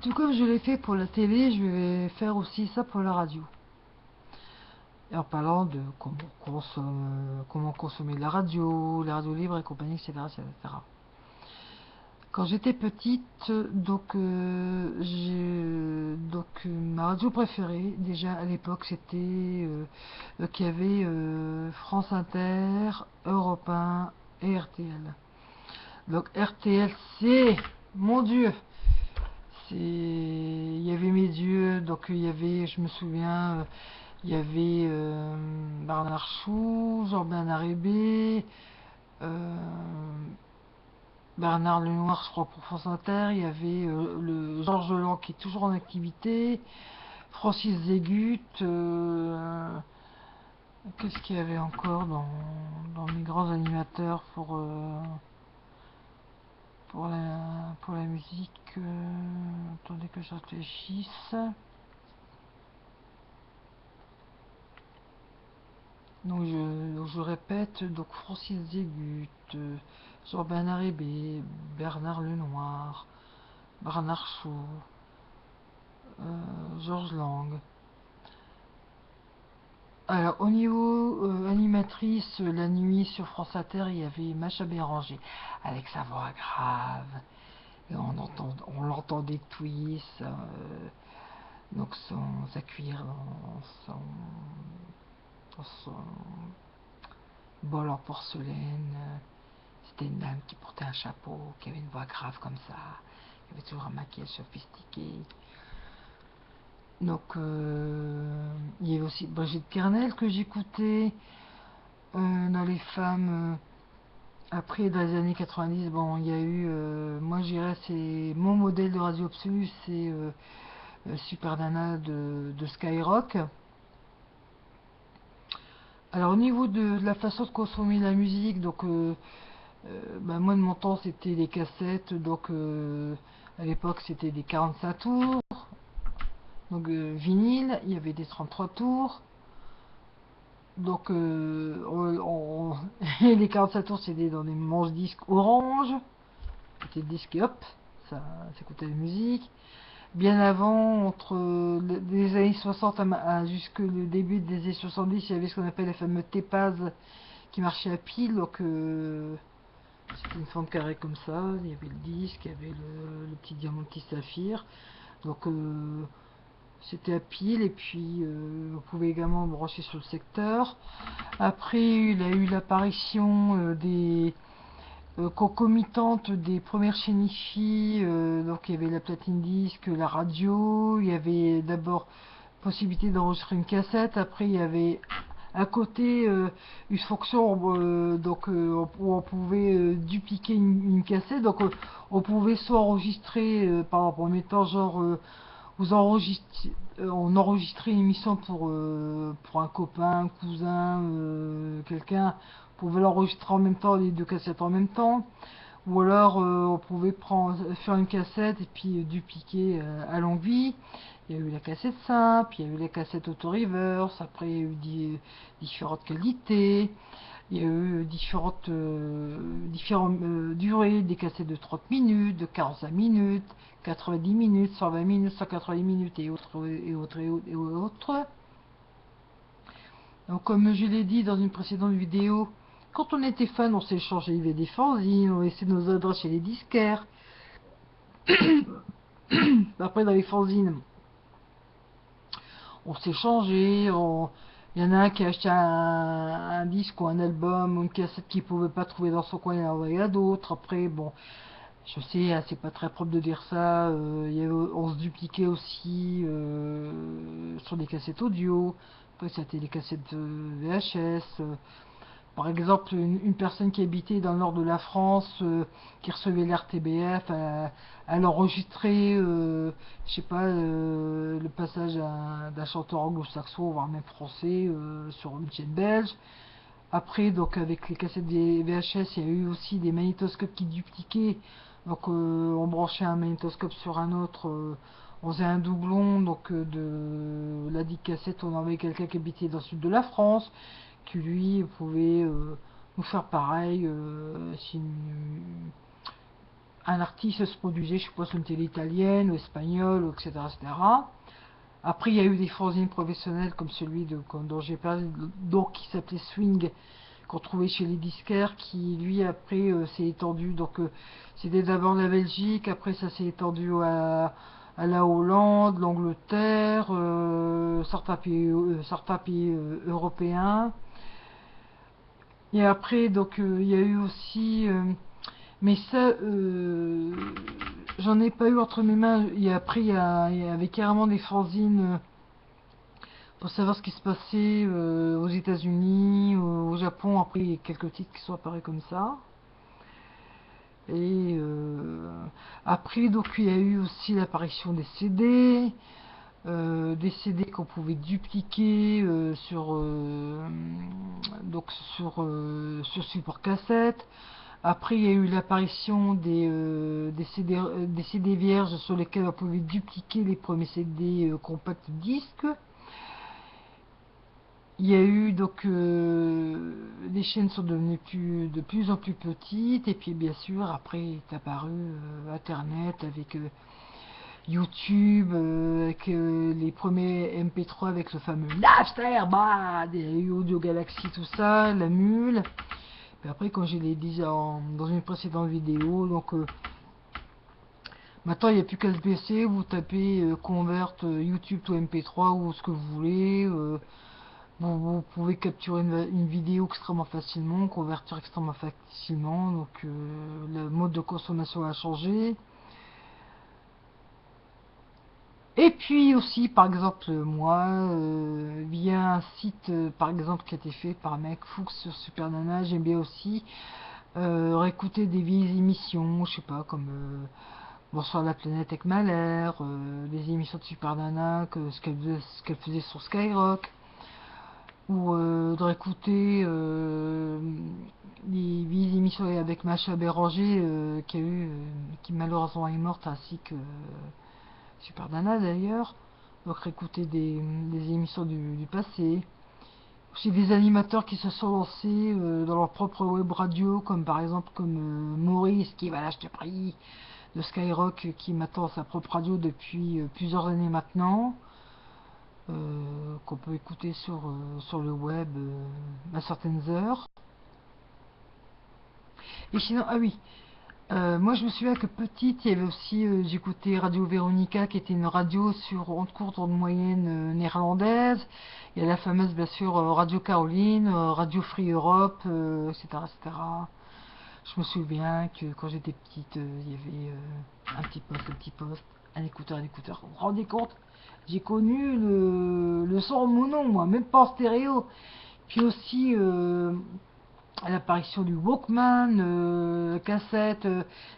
Tout comme je l'ai fait pour la télé, je vais faire aussi ça pour la radio. Et en parlant de comment consommer la radio libre et compagnie, etc., etc. Quand j'étais petite, ma radio préférée, déjà à l'époque, c'était qu'il y avait France Inter, Europe 1 et RTL. Donc RTL, c'est, mon Dieu, il y avait mes dieux, donc il y avait, je me souviens, il y avait Bernard Chou, Jean-Bernard Hébé, euh, Bernard Lenoir, je crois, pour France Inter. Il y avait le Georges Lang qui est toujours en activité, Francis Zégut. Qu'est-ce qu'il y avait encore dans mes grands animateurs pour la musique? Attendez que je réfléchisse. Donc je répète, donc Francis Zégut, Jean-Bernard Hébé, Bernard Lenoir, Bernard Chou, Georges Lang. Alors au niveau animatrice, la nuit sur France Inter, il y avait Macha Béranger avec sa voix grave. Et on l'entendait twist, donc sa cuillère dans son bol en porcelaine. C'était une dame qui portait un chapeau, qui avait une voix grave comme ça, qui avait toujours un maquillage sophistiqué. Donc, il y avait aussi Brigitte Kernel que j'écoutais dans les femmes. Après, dans les années 90, bon, il y a eu, moi je dirais, c'est mon modèle de radio absolu, c'est Super Nana de Skyrock. Alors, au niveau de la façon de consommer la musique, donc, bah, moi de mon temps, c'était les cassettes, donc à l'époque, c'était des 45 tours. Donc vinyle, il y avait des 33 tours. Donc les 47 tours c'était dans des manches-disques orange. C'était le disque et hop, ça écoutait la musique. Bien avant, entre les années 60 jusque le début des années 70, il y avait ce qu'on appelle les fameux Tepaz qui marchaient à pile. Donc c'était une forme carrée comme ça. Il y avait le disque, il y avait le petit diamant petit saphir. Donc c'était à pile et puis vous pouvez également brancher sur le secteur. Après, il a eu l'apparition des concomitantes des premières chaînes hi-fi. Donc il y avait la platine disque, la radio. Il y avait d'abord possibilité d'enregistrer une cassette. Après, il y avait à côté une fonction où on pouvait dupliquer une cassette. Donc on pouvait soit enregistrer, par exemple en mettant genre on enregistrait une émission pour un copain, un cousin, quelqu'un. On pouvait l'enregistrer en même temps, les deux cassettes en même temps. Ou alors on pouvait faire une cassette et puis dupliquer à longue vie. Il y a eu la cassette simple, il y a eu la cassette auto-reverse, après il y a eu différentes qualités. Il y a eu différentes durées, des cassettes de 30 minutes, de 45 minutes, 90 minutes, 120 minutes, 180 minutes et autres, et autres, et autres. Donc, comme je l'ai dit dans une précédente vidéo, quand on était fan, on s'échangeait des fanzines, on laissait nos adresses chez les disquaires. Après, dans les fanzines, on s'échangeait, il y en a un qui a acheté un disque ou un album ou une cassette qu'il ne pouvait pas trouver dans son coin, il l'a envoyé à d'autres. Après, bon, je sais, hein, c'est pas très propre de dire ça. On se dupliquait aussi sur des cassettes audio. Après, c'était des cassettes VHS. Par exemple, une personne qui habitait dans le nord de la France, qui recevait l'RTBF, elle enregistrait, je sais pas, le passage d'un chanteur anglo-saxon, voire même français, sur une chaîne belge. Après, donc avec les cassettes des VHS, il y a eu aussi des magnétoscopes qui dupliquaient. Donc on branchait un magnétoscope sur un autre, on faisait un doublon donc de la dite cassette, on envoyait quelqu'un qui habitait dans le sud de la France, qui lui pouvait nous faire pareil. un artiste se produisait, je suppose, une télé italienne ou espagnole, etc., etc. Après, il y a eu des fanzines professionnels comme celui dont j'ai parlé, donc qui s'appelait Swing, qu'on trouvait chez les disquaires, qui lui après s'est étendu. Donc c'était d'abord la Belgique, après ça s'est étendu à la Hollande, l'Angleterre, certains pays européens. Et après, donc il y a eu aussi, mais ça, j'en ai pas eu entre mes mains. Et après, il y avait carrément des fanzines pour savoir ce qui se passait aux États-Unis, au Japon. Après, il y a quelques titres qui sont apparus comme ça. Et après, donc, il y a eu aussi l'apparition des CD qu'on pouvait dupliquer donc sur support cassette. Après, il y a eu l'apparition des CD vierges sur lesquels on pouvait dupliquer les premiers CD compact disques. Il y a eu donc les chaînes sont devenues de plus en plus petites et puis bien sûr après est apparu Internet avec YouTube, avec les premiers MP3 avec le fameux Napster, bah, des Audio Galaxy, tout ça, la mule. Et après, comme je l'ai dit dans une précédente vidéo, donc maintenant il n'y a plus qu'à se baisser, vous tapez Convert YouTube to MP3 ou ce que vous voulez. Vous pouvez capturer une vidéo extrêmement facilement, convertir extrêmement facilement, donc le mode de consommation a changé. Et puis aussi, par exemple, moi, via un site, par exemple, qui a été fait par un mec Fuchs sur Super Nana, j'aime bien aussi réécouter des vieilles émissions, je sais pas, comme Bonsoir la planète avec Mahler, des émissions de Super Nana, ce qu'elle faisait sur Skyrock, ou de réécouter des vieilles émissions avec Macha Béranger, qui malheureusement est morte, ainsi que Super Nana d'ailleurs. Donc réécouter des émissions du passé. Aussi des animateurs qui se sont lancés dans leur propre web radio, comme par exemple Maurice qui va l'acheter prix de Skyrock, qui m'attend sa propre radio depuis plusieurs années maintenant, qu'on peut écouter sur le web à certaines heures. Et sinon, ah oui, moi je me souviens que petite, il y avait aussi, j'écoutais Radio Veronica, qui était une radio sur onde courte, onde moyenne néerlandaise. Il y a la fameuse, bien sûr, Radio Caroline, Radio Free Europe, etc., etc. Je me souviens que quand j'étais petite, il y avait un petit poste, un écouteur, un écouteur. Vous vous rendez compte? J'ai connu le son en mono, moi, même pas en stéréo. Puis aussi, à l'apparition du Walkman, cassette,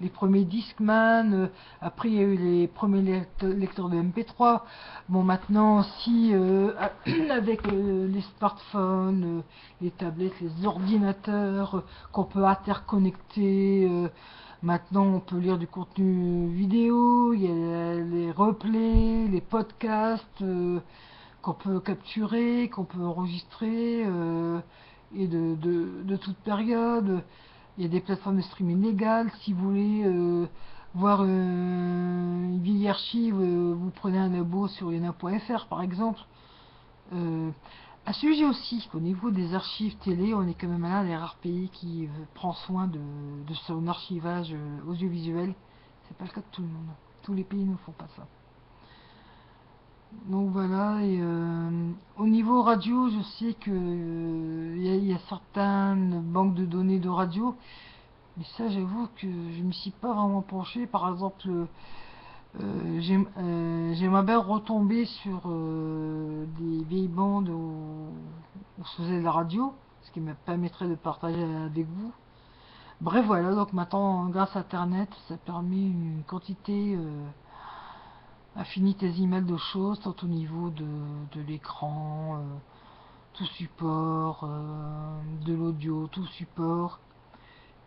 les premiers Discman, après il y a eu les premiers lecteurs de MP3. Bon, maintenant aussi, avec les smartphones, les tablettes, les ordinateurs qu'on peut interconnecter, maintenant on peut lire du contenu vidéo, il y a les replays, les podcasts qu'on peut capturer, qu'on peut enregistrer. Et de toute période. Il y a des plateformes de streaming légales. Si vous voulez voir une vieille archive, vous prenez un abo sur yana.fr par exemple. À ce sujet aussi, au niveau des archives télé, on est quand même l'un des rares pays qui prend soin de son archivage audiovisuel. C'est pas le cas de tout le monde. Tous les pays ne font pas ça. Donc voilà, et au niveau radio, je sais que y a certaines banques de données de radio, mais ça j'avoue que je me suis pas vraiment penché. Par exemple, j'aimerais bien retomber sur des vieilles bandes où se faisait de la radio, ce qui me permettrait de partager avec vous. Bref, voilà, donc maintenant, grâce à Internet, ça permet une quantité infinitésimale de choses, tant au niveau de l'écran, tout support, de l'audio, tout support.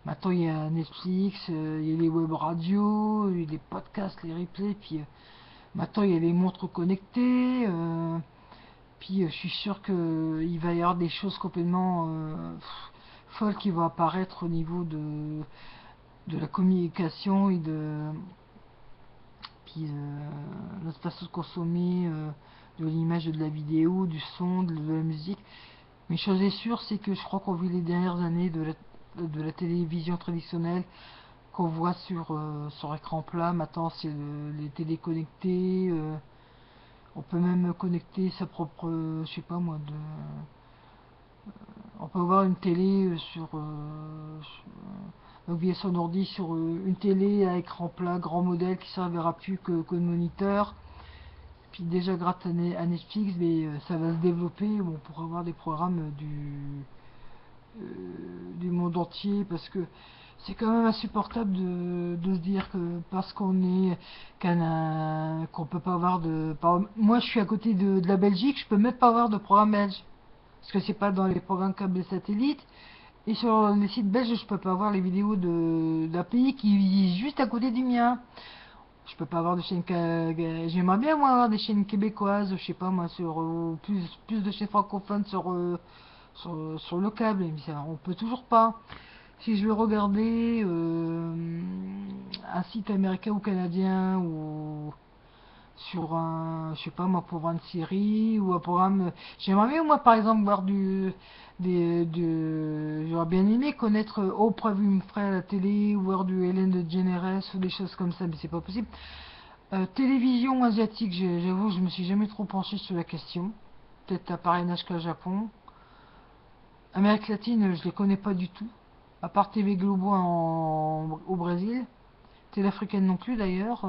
Maintenant il y a Netflix, il y a les web radios, il y a les podcasts, les replays, puis maintenant il y a les montres connectées, puis je suis sûr qu'il va y avoir des choses complètement folles qui vont apparaître au niveau de la communication et de puis notre façon de consommer de l'image, de la vidéo, du son, de la musique. Mais une chose est sûre, c'est que je crois qu'on vit les dernières années de la télévision traditionnelle qu'on voit sur écran plat. Maintenant, c'est les télé connectées. On peut même connecter sa propre, je sais pas moi, on peut avoir une télé donc via son ordi sur une télé à écran plat, grand modèle qui servira plus que de moniteur. Puis déjà grâce à Netflix, mais ça va se développer. On pourra avoir des programmes du monde entier parce que c'est quand même insupportable de se dire que parce qu'on est qu'on peut pas avoir moi je suis à côté de la Belgique, je peux même pas avoir de programme belge parce que c'est pas dans les programmes câbles et satellites. Et sur les sites belges, je peux pas avoir les vidéos d'un pays qui est juste à côté du mien. Je peux pas avoir de chaînes. J'aimerais bien moi avoir des chaînes québécoises, je sais pas moi, sur plus de chaînes francophones sur le câble. Mais ça, on peut toujours pas. Si je veux regarder un site américain ou canadien ou sur un, je sais pas moi, pour voir une série ou un programme. J'aimerais bien moi par exemple voir j'aurais bien aimé connaître Oprah Winfrey à la télé ou voir du Hélène DeGeneres ou des choses comme ça, mais c'est pas possible. Télévision asiatique, j'avoue, je me suis jamais trop penché sur la question. Peut-être à parrainage qu'à Japon. Amérique latine, je les connais pas du tout. À part TV Globo au Brésil. Télé africaine non plus d'ailleurs.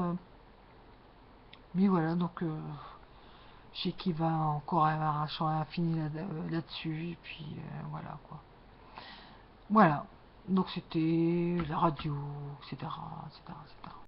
Mais voilà, donc je sais qu'il va encore avoir un champ infini là-dessus. Et puis voilà quoi. Voilà. Donc c'était la radio, etc., etc., etc.